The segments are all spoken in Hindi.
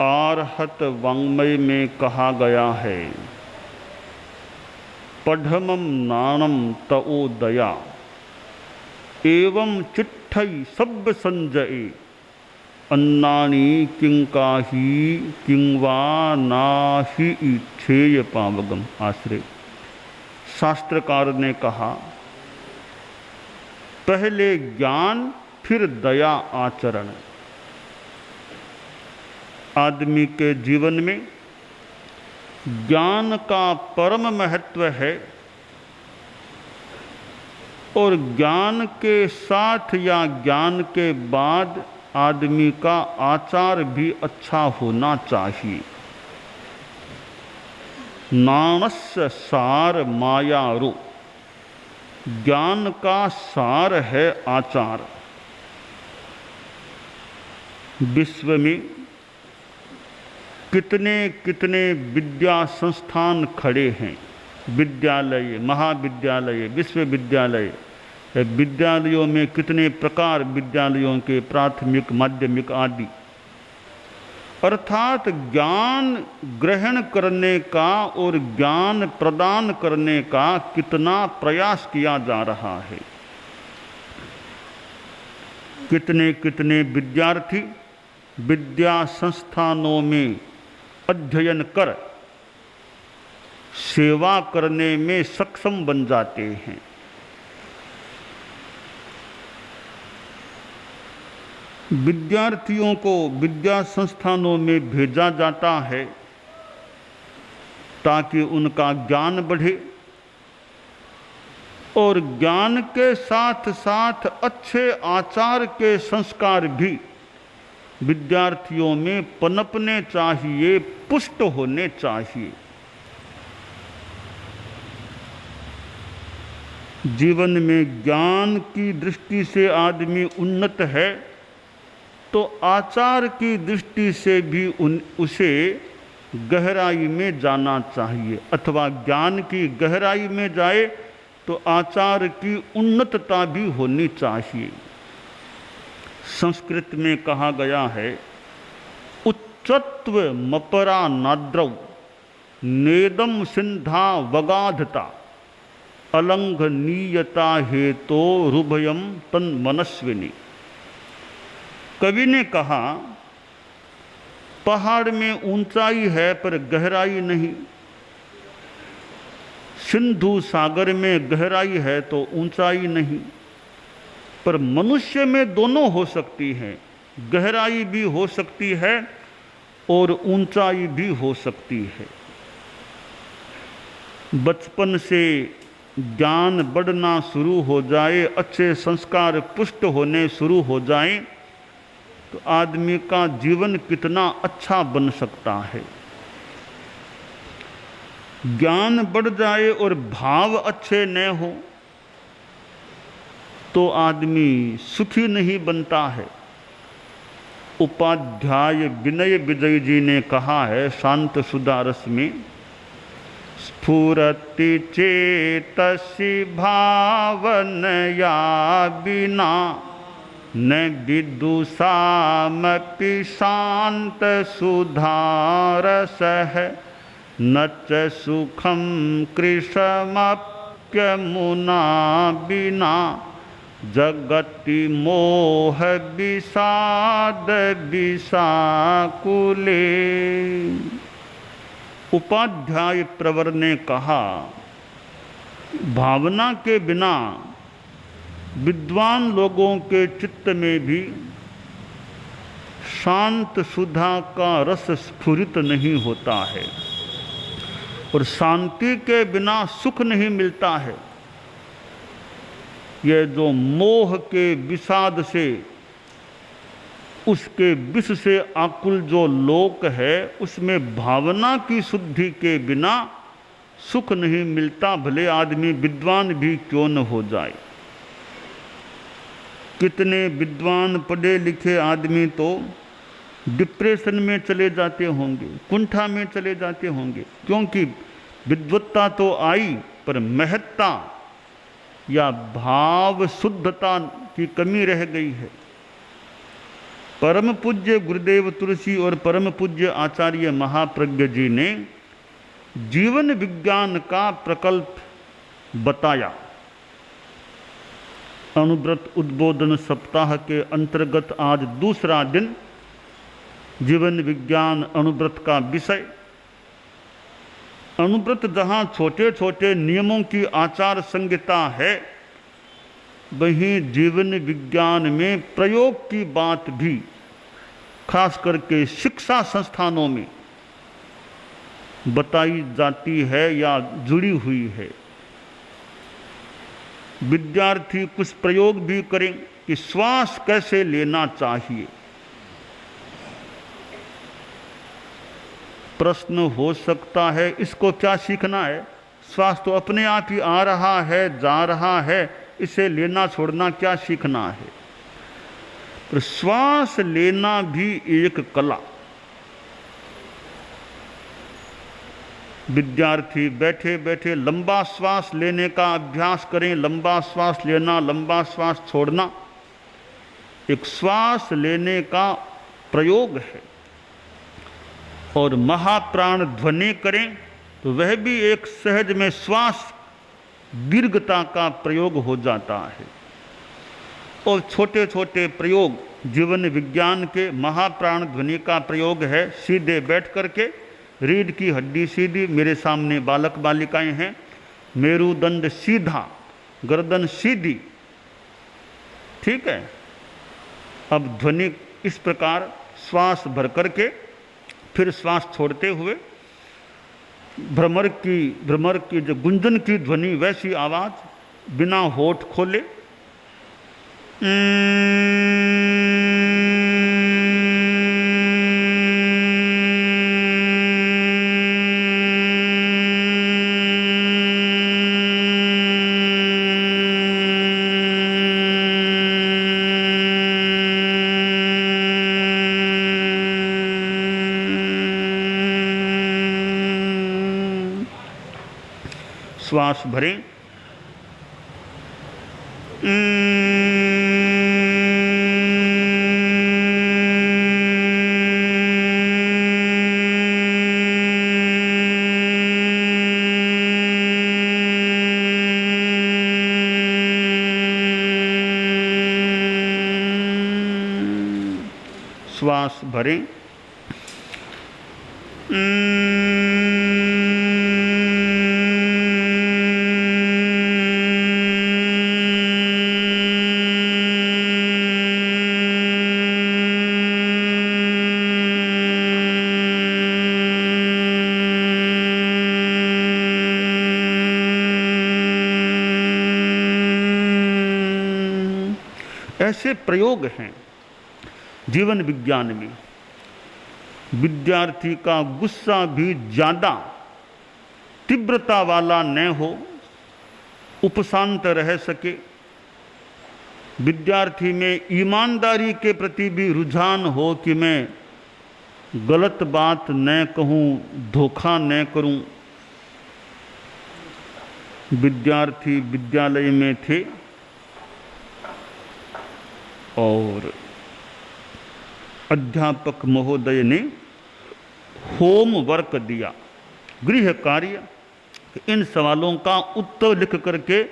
आर्हत वाङ्मय में कहा गया है, पढ़मम नाणम तओदया एवं चिट्ठई सब संजय अन्नानी किंकाही किंवा नाहि इच्छेय पावगम। आश्रय। शास्त्रकार ने कहा, पहले ज्ञान फिर दया आचरण। आदमी के जीवन में ज्ञान का परम महत्व है और ज्ञान के साथ या ज्ञान के बाद आदमी का आचार भी अच्छा होना चाहिए। नाणस्य सार मायारो, ज्ञान का सार है आचार। विश्व में कितने कितने विद्या संस्थान खड़े हैं, विद्यालय, महाविद्यालय, विश्वविद्यालय। विद्यालयों में कितने प्रकार विद्यालयों के, प्राथमिक, माध्यमिक आदि। अर्थात ज्ञान ग्रहण करने का और ज्ञान प्रदान करने का कितना प्रयास किया जा रहा है। कितने कितने विद्यार्थी विद्या संस्थानों में अध्ययन कर सेवा करने में सक्षम बन जाते हैं। विद्यार्थियों को विद्या संस्थानों में भेजा जाता है ताकि उनका ज्ञान बढ़े और ज्ञान के साथ साथ अच्छे आचार के संस्कार भी विद्यार्थियों में पनपने चाहिए, पुष्ट होने चाहिए। जीवन में ज्ञान की दृष्टि से आदमी उन्नत है तो आचार की दृष्टि से भी उसे गहराई में जाना चाहिए, अथवा ज्ञान की गहराई में जाए तो आचार की उन्नतता भी होनी चाहिए। संस्कृत में कहा गया है, उच्चत्व मपरा नाद्रौ नेदम सिंधा वगाधता अलंघनीयता हेतो रुभयम तन मनस्विनी। कवि ने कहा, पहाड़ में ऊंचाई है पर गहराई नहीं, सिंधु सागर में गहराई है तो ऊंचाई नहीं, पर मनुष्य में दोनों हो सकती है, गहराई भी हो सकती है और ऊंचाई भी हो सकती है। बचपन से ज्ञान बढ़ना शुरू हो जाए, अच्छे संस्कार पुष्ट होने शुरू हो जाए तो आदमी का जीवन कितना अच्छा बन सकता है। ज्ञान बढ़ जाए और भाव अच्छे न हो तो आदमी सुखी नहीं बनता है। उपाध्याय विनय विजय जी ने कहा है शांत सुधा रस में, स्फुरति चेतसि भावनया बिना न विदुषामपि शांत सुधारसः न च सुखम कृशमप्यमुना बिना जगति मोह विषाद विषाकुले। उपाध्याय प्रवर ने कहा, भावना के बिना विद्वान लोगों के चित्त में भी शांत सुधा का रस स्फुरित नहीं होता है और शांति के बिना सुख नहीं मिलता है। यह जो मोह के विषाद से, उसके विष से आकुल जो लोक है, उसमें भावना की शुद्धि के बिना सुख नहीं मिलता, भले आदमी विद्वान भी क्यों न हो जाए। कितने विद्वान पढ़े लिखे आदमी तो डिप्रेशन में चले जाते होंगे, कुंठा में चले जाते होंगे, क्योंकि विद्वत्ता तो आई पर महत्ता या भाव शुद्धता की कमी रह गई है। परम पूज्य गुरुदेव तुलसी और परम पूज्य आचार्य महाप्रज्ञ जी ने जीवन विज्ञान का प्रकल्प बताया। अनुव्रत उद्बोधन सप्ताह के अंतर्गत आज दूसरा दिन जीवन विज्ञान अनुव्रत का विषय। अनुव्रत जहाँ छोटे छोटे नियमों की आचार संहिता है, वहीं जीवन विज्ञान में प्रयोग की बात भी खास करके शिक्षा संस्थानों में बताई जाती है या जुड़ी हुई है। विद्यार्थी कुछ प्रयोग भी करें कि श्वास कैसे लेना चाहिए। प्रश्न हो सकता है इसको क्या सीखना है, श्वास तो अपने आप ही आ रहा है जा रहा है, इसे लेना छोड़ना क्या सीखना है। तो श्वास लेना भी एक कला। विद्यार्थी बैठे बैठे लंबा श्वास लेने का अभ्यास करें। लंबा श्वास लेना, लंबा श्वास छोड़ना एक श्वास लेने का प्रयोग है। और महाप्राण ध्वनि करें तो वह भी एक सहज में श्वास दीर्घता का प्रयोग हो जाता है। और छोटे छोटे प्रयोग जीवन विज्ञान के महाप्राण ध्वनि का प्रयोग है। सीधे बैठ करके, रीढ़ की हड्डी सीधी, मेरे सामने बालक बालिकाएं हैं, मेरुदंड सीधा, गर्दन सीधी, ठीक है। अब ध्वनि इस प्रकार श्वास भर करके फिर श्वास छोड़ते हुए भ्रमर की जो गुंजन की ध्वनि वैसी आवाज बिना होठ खोले श्वास भरें। श्वास भरें। ऐसे प्रयोग हैं जीवन विज्ञान में। विद्यार्थी का गुस्सा भी ज़्यादा तीव्रता वाला न हो, उपशांत रह सके। विद्यार्थी में ईमानदारी के प्रति भी रुझान हो कि मैं गलत बात न कहूँ, धोखा न करूँ। विद्यार्थी विद्यालय में थे और अध्यापक महोदय ने होमवर्क दिया, गृह कार्य। इन सवालों का उत्तर लिख करके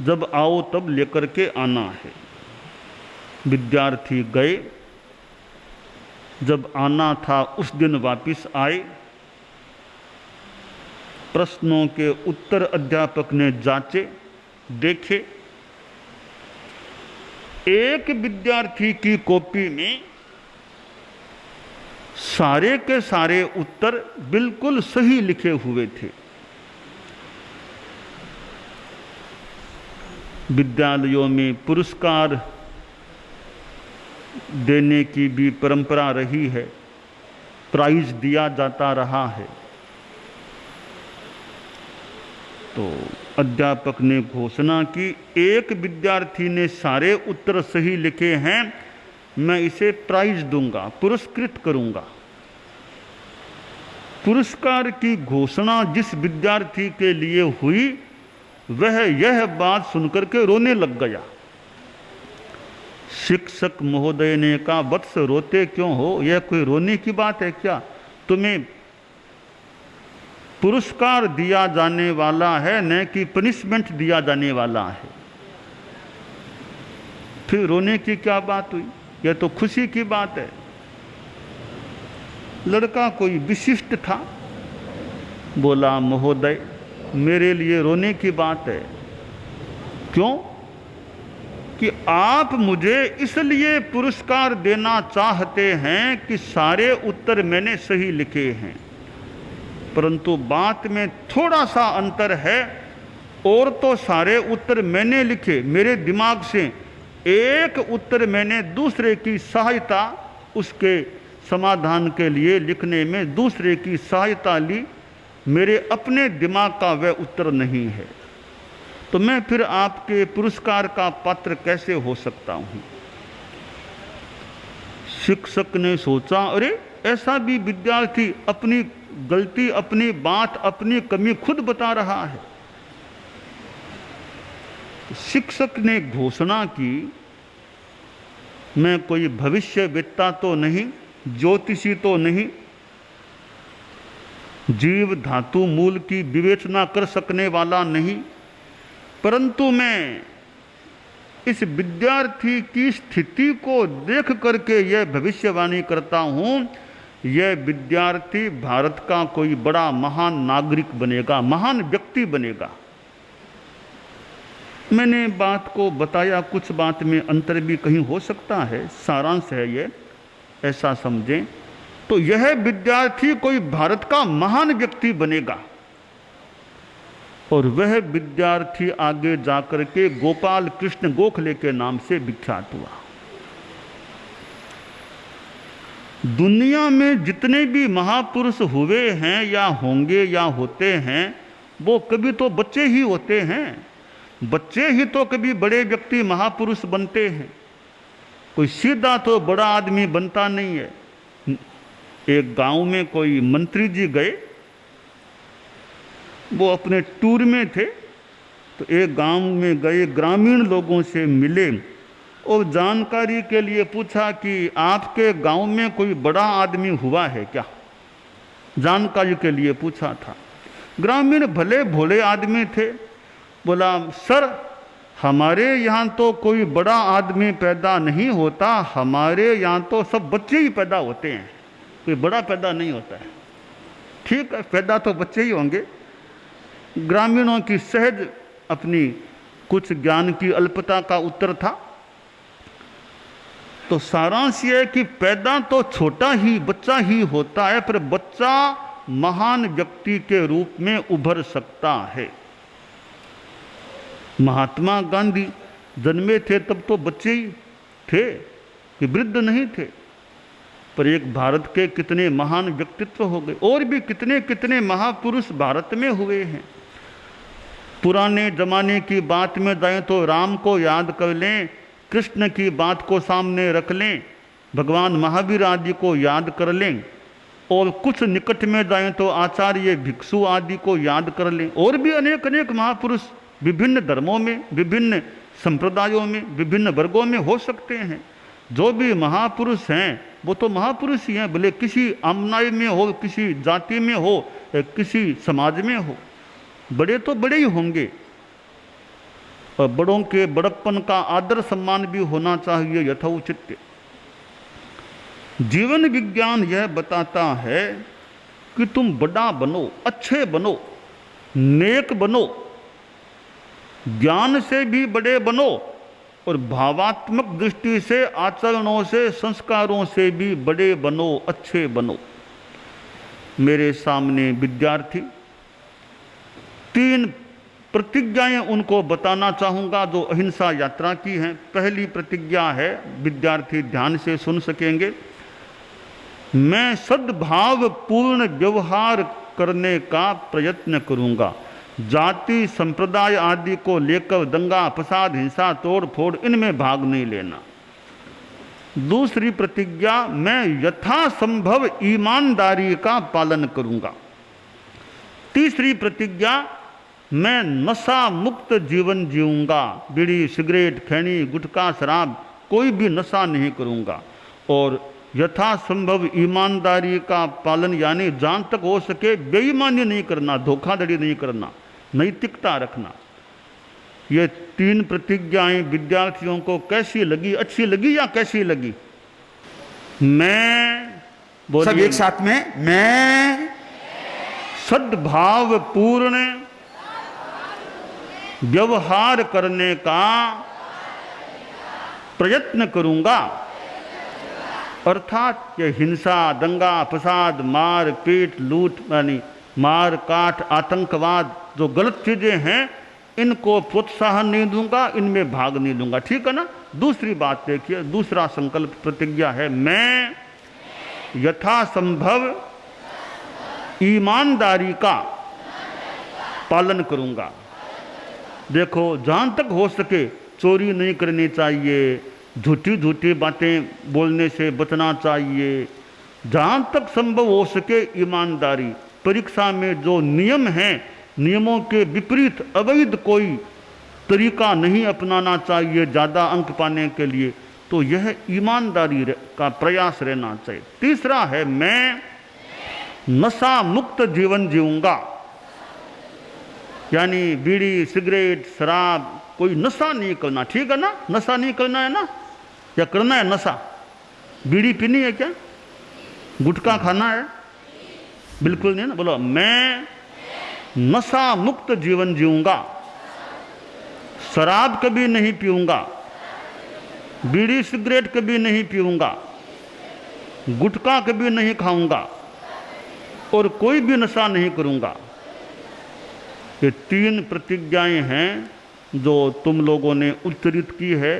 जब आओ तब लेकर के आना है। विद्यार्थी गए, जब आना था उस दिन वापस आए। प्रश्नों के उत्तर अध्यापक ने जांचे, देखे। एक विद्यार्थी की कॉपी में सारे के सारे उत्तर बिल्कुल सही लिखे हुए थे। विद्यालयों में पुरस्कार देने की भी परंपरा रही है, प्राइज दिया जाता रहा है। तो अध्यापक ने घोषणा की, एक विद्यार्थी ने सारे उत्तर सही लिखे हैं, मैं इसे प्राइज दूंगा, पुरस्कृत करूंगा। पुरस्कार की घोषणा जिस विद्यार्थी के लिए हुई, वह यह बात सुनकर के रोने लग गया। शिक्षक महोदय ने कहा, वत्स रोते क्यों हो, यह कोई रोने की बात है क्या? तुम्हें पुरस्कार दिया जाने वाला है, न कि पनिशमेंट दिया जाने वाला है। फिर रोने की क्या बात हुई? यह तो खुशी की बात है। लड़का कोई विशिष्ट था, बोला, महोदय मेरे लिए रोने की बात है। क्यों? कि आप मुझे इसलिए पुरस्कार देना चाहते हैं कि सारे उत्तर मैंने सही लिखे हैं, परंतु बात में थोड़ा सा अंतर है। और तो सारे उत्तर मैंने लिखे, मेरे दिमाग से एक उत्तर मैंने दूसरे की सहायता, उसके समाधान के लिए लिखने में दूसरे की सहायता ली, मेरे अपने दिमाग का वह उत्तर नहीं है। तो मैं फिर आपके पुरस्कार का पात्र कैसे हो सकता हूँ? शिक्षक ने सोचा, अरे ऐसा भी विद्यार्थी अपनी गलती, अपनी बात, अपनी कमी खुद बता रहा है। शिक्षक ने घोषणा की, मैं कोई भविष्यवेत्ता तो नहीं, ज्योतिषी तो नहीं, जीव धातु मूल की विवेचना कर सकने वाला नहीं, परंतु मैं इस विद्यार्थी की स्थिति को देख करके यह भविष्यवाणी करता हूँ, यह विद्यार्थी भारत का कोई बड़ा महान नागरिक बनेगा, महान व्यक्ति बनेगा। मैंने बात को बताया, कुछ बात में अंतर भी कहीं हो सकता है, सारांश है ये, ऐसा समझें तो यह विद्यार्थी कोई भारत का महान व्यक्ति बनेगा। और वह विद्यार्थी आगे जाकर के गोपाल कृष्ण गोखले के नाम से विख्यात हुआ। दुनिया में जितने भी महापुरुष हुए हैं या होंगे या होते हैं, वो कभी तो बच्चे ही होते हैं। बच्चे ही तो कभी बड़े व्यक्ति महापुरुष बनते हैं, कोई सीधा तो बड़ा आदमी बनता नहीं है। एक गांव में कोई मंत्री जी गए, वो अपने टूर में थे, तो एक गांव में गए, ग्रामीण लोगों से मिले और जानकारी के लिए पूछा कि आपके गांव में कोई बड़ा आदमी हुआ है क्या? जानकारी के लिए पूछा था। ग्रामीण भले भोले आदमी थे, बोला, सर हमारे यहाँ तो कोई बड़ा आदमी पैदा नहीं होता, हमारे यहाँ तो सब बच्चे ही पैदा होते हैं, कोई बड़ा पैदा नहीं होता है। ठीक है, पैदा तो बच्चे ही होंगे। ग्रामीणों की सहज अपनी कुछ ज्ञान की अल्पता का उत्तर था। तो सारांश यह है कि पैदा तो छोटा ही बच्चा ही होता है, पर बच्चा महान व्यक्ति के रूप में उभर सकता है। महात्मा गांधी जन्मे थे तब तो बच्चे ही थे, कि वृद्ध नहीं थे, पर एक भारत के कितने महान व्यक्तित्व हो गए। और भी कितने कितने महापुरुष भारत में हुए हैं। पुराने जमाने की बात में जाएं तो राम को याद कर लें, कृष्ण की बात को सामने रख लें, भगवान महावीर आदि को याद कर लें, और कुछ निकट में जाएं तो आचार्य भिक्षु आदि को याद कर लें। और भी अनेक अनेक महापुरुष विभिन्न धर्मों में, विभिन्न संप्रदायों में, विभिन्न वर्गों में हो सकते हैं। जो भी महापुरुष हैं वो तो महापुरुष ही हैं, भले किसी आमनाई में हो, किसी जाति में हो, किसी समाज में हो, बड़े तो बड़े ही होंगे। और बड़ों के बड़प्पन का आदर सम्मान भी होना चाहिए यथोचित। जीवन विज्ञान यह बताता है कि तुम बड़ा बनो, अच्छे बनो, नेक बनो, ज्ञान से भी बड़े बनो, और भावात्मक दृष्टि से, आचरणों से, संस्कारों से भी बड़े बनो, अच्छे बनो। मेरे सामने विद्यार्थी, 3 प्रतिज्ञाएं उनको बताना चाहूँगा जो अहिंसा यात्रा की हैं। पहली प्रतिज्ञा है, विद्यार्थी ध्यान से सुन सकेंगे, मैं सद्भाव पूर्ण व्यवहार करने का प्रयत्न करूँगा। जाति संप्रदाय आदि को लेकर दंगा फसाद हिंसा तोड़ फोड़ इनमें भाग नहीं लेना। दूसरी प्रतिज्ञा, मैं यथासंभव ईमानदारी का पालन करूँगा। तीसरी प्रतिज्ञा, मैं नशा मुक्त जीवन जीऊँगा। बीड़ी सिगरेट खैनी गुटखा शराब कोई भी नशा नहीं करूँगा। और यथासंभव ईमानदारी का पालन, यानी जहाँ तक हो सके बेईमानी नहीं करना, धोखाधड़ी नहीं करना, नैतिकता रखना। ये 3 प्रतिज्ञाएं विद्यार्थियों को कैसी लगी? अच्छी लगी या कैसी लगी? मैं, बोलिए सब एक साथ में, मैं सद्भाव पूर्ण व्यवहार करने का प्रयत्न करूंगा। अर्थात ये हिंसा, दंगा फसाद, मार पीट, लूट, यानी मार काट, आतंकवाद, जो गलत चीजें हैं, इनको प्रोत्साहन नहीं दूंगा, इनमें भाग नहीं लूंगा। ठीक है ना? दूसरी बात देखिए, दूसरा संकल्प प्रतिज्ञा है, मैं यथासंभव ईमानदारी का पालन करूंगा। देखो, जहां तक हो सके चोरी नहीं करनी चाहिए, झूठी झूठी बातें बोलने से बचना चाहिए, जहां तक संभव हो सके ईमानदारी। परीक्षा में जो नियम हैं, नियमों के विपरीत अवैध कोई तरीका नहीं अपनाना चाहिए ज़्यादा अंक पाने के लिए। तो यह ईमानदारी का प्रयास रहना चाहिए। तीसरा है, मैं नशा मुक्त जीवन जीऊंगा, यानी बीड़ी, सिगरेट, शराब, कोई नशा नहीं करना। ठीक है ना? नशा नहीं करना है ना? या करना है नशा? बीड़ी पीनी है क्या? गुटखा खाना है? बिल्कुल नहीं ना। बोलो, मैं नशा मुक्त जीवन जीऊंगा, शराब कभी नहीं पीऊंगा, बीड़ी सिगरेट कभी नहीं पीऊंगा, गुटखा कभी नहीं खाऊंगा और कोई भी नशा नहीं करूंगा। ये 3 प्रतिज्ञाएं हैं जो तुम लोगों ने उच्चरित की है।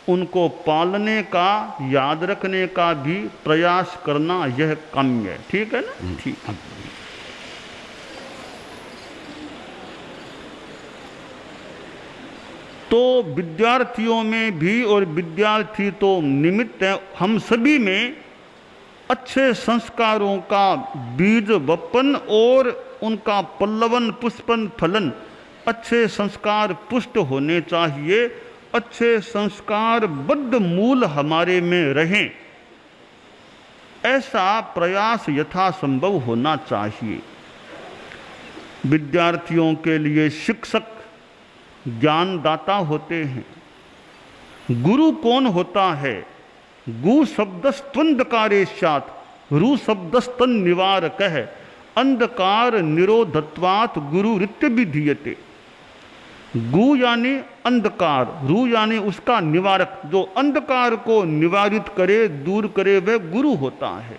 उनको पालने का, याद रखने का भी प्रयास करना, यह काम्य है। ठीक है ना? ठीक। तो विद्यार्थियों में भी, और विद्यार्थी तो निमित्त है, हम सभी में अच्छे संस्कारों का बीज वपन और उनका पल्लवन पुष्पन फलन, अच्छे संस्कार पुष्ट होने चाहिए, अच्छे संस्कार बद्ध मूल हमारे में रहें, ऐसा प्रयास यथासंभव होना चाहिए। विद्यार्थियों के लिए शिक्षक ज्ञानदाता होते हैं। गुरु कौन होता है? गु शब्दस्त्वंधकारेश्यात्, रु शब्दस्तन निवारकः, अंधकार निरोधत्वात् गुरु रित्य विधीयते। गु यानी अंधकार, रु यानी उसका निवारक, जो अंधकार को निवारित करे, दूर करे, वह गुरु होता है।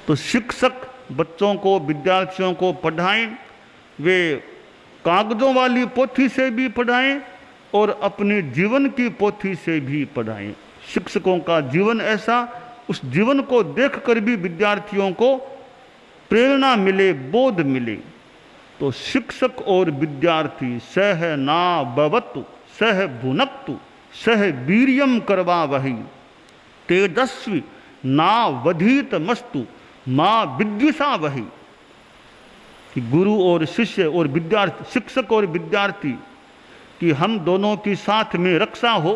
तो शिक्षक बच्चों को, विद्यार्थियों को पढ़ाएं, वे कागजों वाली पोथी से भी पढ़ाएं और अपने जीवन की पोथी से भी पढ़ाएं। शिक्षकों का जीवन ऐसा, उस जीवन को देखकर भी विद्यार्थियों को प्रेरणा मिले, बोध मिले। तो शिक्षक और विद्यार्थी सह ना भवतु सह भुनक्तु सह वीर्यम करवा वही, तेजस्वी ना वधीत मस्तु माँ विद्विषा वही। कि गुरु और शिष्य और विद्यार्थी, शिक्षक और विद्यार्थी कि हम दोनों की साथ में रक्षा हो,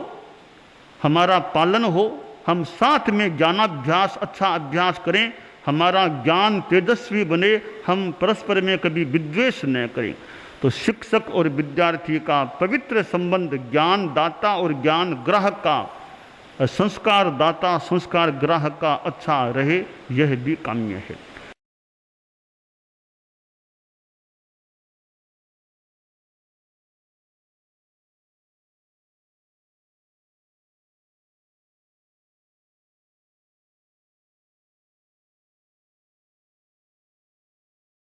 हमारा पालन हो, हम साथ में ज्ञानाभ्यास, अच्छा अभ्यास करें, हमारा ज्ञान तेजस्वी बने, हम परस्पर में कभी विद्वेष न करें। तो शिक्षक और विद्यार्थी का पवित्र संबंध ज्ञान दाता और ज्ञान ग्राहक का, संस्कार दाता संस्कार ग्राहक का अच्छा रहे, यह भी काम्य है।